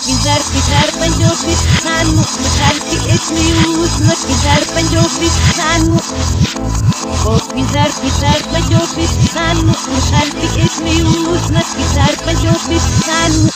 Pintar panjopis anu mekanti esmius na pintar panjopis anu pintar panjopis anu mekanti esmius na pintar panjopis anu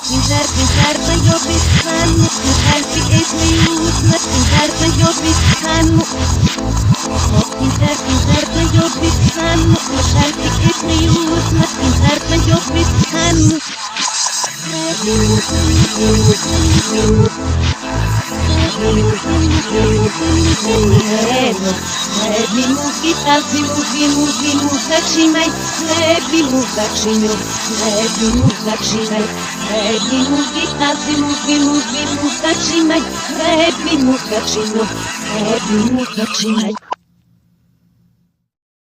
Pintar panjopis anu mekanti esmius na pintar panjopis anu pintar panjopis anu mekanti esmius na pintar panjopis anu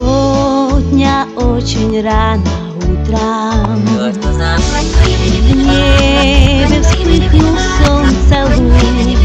Сегодня очень рано утром в небе вспыхнул солнце луч.